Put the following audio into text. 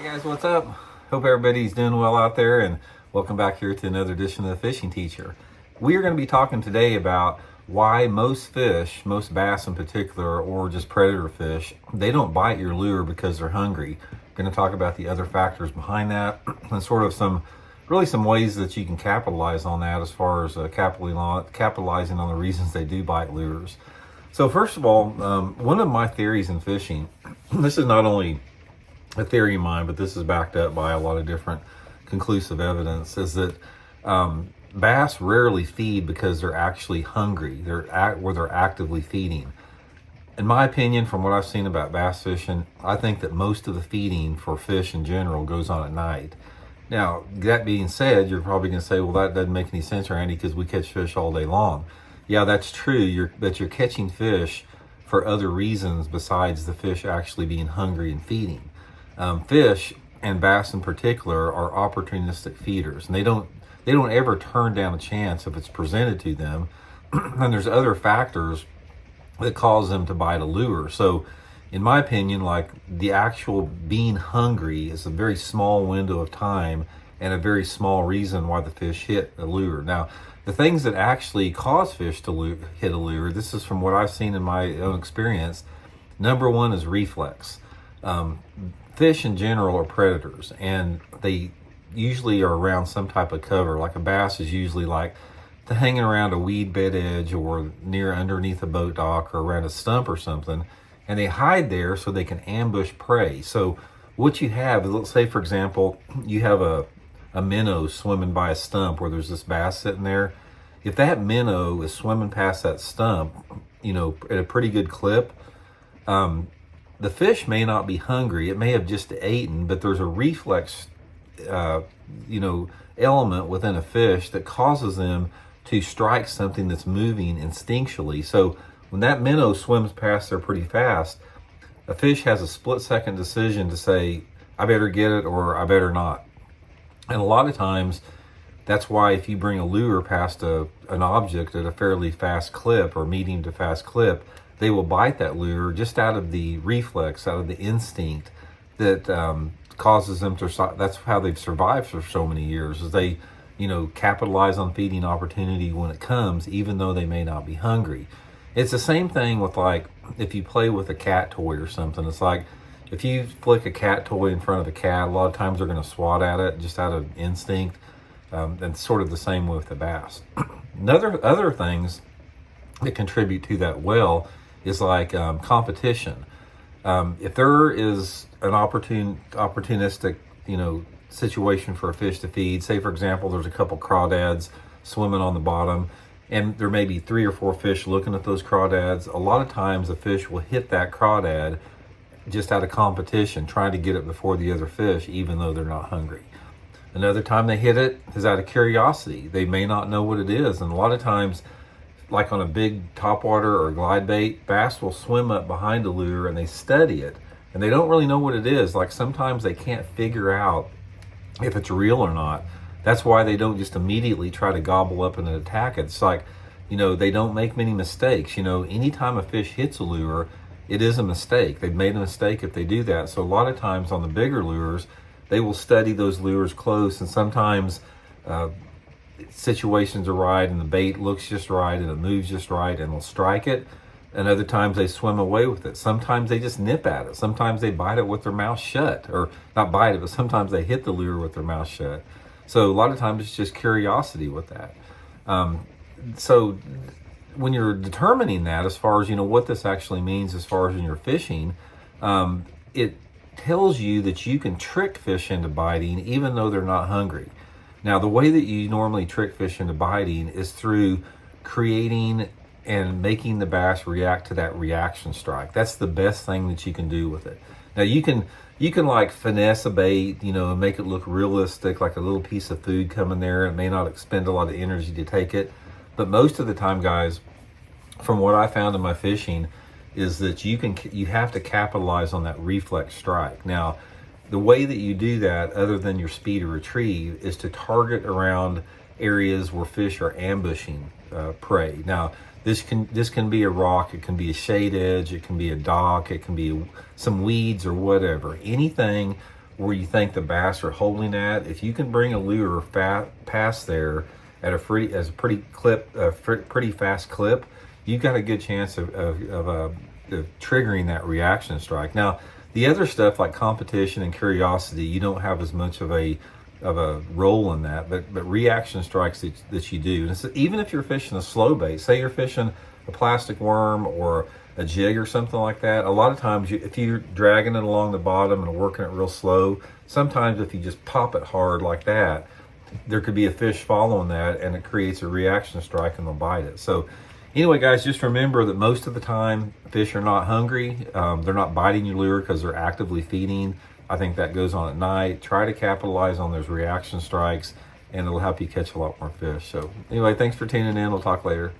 Hey guys, what's up? Hope everybody's doing well out there, and welcome back here to another edition of the Fishing Teacher. We are going to be talking today about why most fish, most bass in particular, or just predator fish, they don't bite your lure because they're hungry. We're going to talk about the other factors behind that and sort of some ways that you can capitalize on that as far as capitalizing on the reasons they do bite lures. So first of all, one of my theories in fishing, this is not only a theory of mine, but this is backed up by a lot of different conclusive evidence, is that bass rarely feed because they're actually hungry. They're actively feeding. In my opinion, from what I've seen about bass fishing, I think that most of the feeding for fish in general goes on at night. Now, that being said, you're probably going to say, well, that doesn't make any sense, Randy, because we catch fish all day long. Yeah, that's true, but you're catching fish for other reasons besides the fish actually being hungry and feeding. Fish, and bass in particular, are opportunistic feeders, and they don't ever turn down a chance if it's presented to them. And there's other factors that cause them to bite a lure. So in my opinion, like, the actual being hungry is a very small window of time and a very small reason why the fish hit a lure. Now, the things that actually cause fish to hit a lure, this is from what I've seen in my own experience. Number one is reflex. Fish in general are predators, and they usually are around some type of cover. Like a bass is usually like hanging around a weed bed edge or underneath a boat dock or around a stump or something, and they hide there so they can ambush prey. So what you have is, let's say for example, you have a minnow swimming by a stump where there's this bass sitting there. If that minnow is swimming past that stump, at a pretty good clip, the fish may not be hungry. It may have just eaten, but there's a reflex, element within a fish that causes them to strike something that's moving instinctually. So when that minnow swims past there pretty fast, a fish has a split-second decision to say, I better get it or I better not. And a lot of times, that's why if you bring a lure past an object at a fairly fast clip or medium to fast clip, they will bite that lure just out of the reflex, out of the instinct that causes them to. That's how they've survived for so many years, is they, capitalize on feeding opportunity when it comes, even though they may not be hungry. It's the same thing with, like, if you play with a cat toy or something. It's like if you flick a cat toy in front of a cat, a lot of times they're going to swat at it just out of instinct. And sort of the same way with the bass. Other things that contribute to that is like competition. If there is an opportunistic, situation for a fish to feed, say for example, there's a couple crawdads swimming on the bottom, and there may be 3 or 4 fish looking at those crawdads. A lot of times the fish will hit that crawdad just out of competition, trying to get it before the other fish, even though they're not hungry. Another time they hit it is out of curiosity. They may not know what it is, and a lot of times, like on a big topwater or glide bait, bass will swim up behind a lure and they study it, and they don't really know what it is. Like, sometimes they can't figure out if it's real or not. That's why they don't just immediately try to gobble up and attack it. It's like, they don't make many mistakes. Anytime a fish hits a lure, it is a mistake. They've made a mistake if they do that. So a lot of times on the bigger lures, they will study those lures close, and sometimes situations are right and the bait looks just right and it moves just right and they'll strike it. And other times they swim away with it. Sometimes they just nip at it. Sometimes they bite it with their mouth shut, or not bite it, but sometimes they hit the lure with their mouth shut. So a lot of times it's just curiosity with that. So when you're determining that, as far as, what this actually means as far as in your fishing, it tells you that you can trick fish into biting even though they're not hungry. Now, the way that you normally trick fish into biting is through creating and making the bass react to that reaction strike. That's the best thing that you can do with it. Now, you can like finesse a bait, and make it look realistic, like a little piece of food coming there. It may not expend a lot of energy to take it, but most of the time, guys, from what I found in my fishing, is that you have to capitalize on that reflex strike. Now, the way that you do that, other than your speed or retrieve, is to target around areas where fish are ambushing prey. Now, this can be a rock, it can be a shade edge, it can be a dock, it can be some weeds or whatever. Anything where you think the bass are holding at, if you can bring a lure past there at a pretty fast clip, you've got a good chance of triggering that reaction strike. Now, the other stuff like competition and curiosity, you don't have as much of a role in that, but reaction strikes that you do. And even if you're fishing a slow bait, say you're fishing a plastic worm or a jig or something like that, a lot of times if you're dragging it along the bottom and working it real slow, sometimes if you just pop it hard like that, there could be a fish following that and it creates a reaction strike and they'll bite it. So anyway, guys, just remember that most of the time fish are not hungry. They're not biting your lure because they're actively feeding. I think that goes on at night. Try to capitalize on those reaction strikes and it'll help you catch a lot more fish. So anyway, thanks for tuning in. We'll talk later.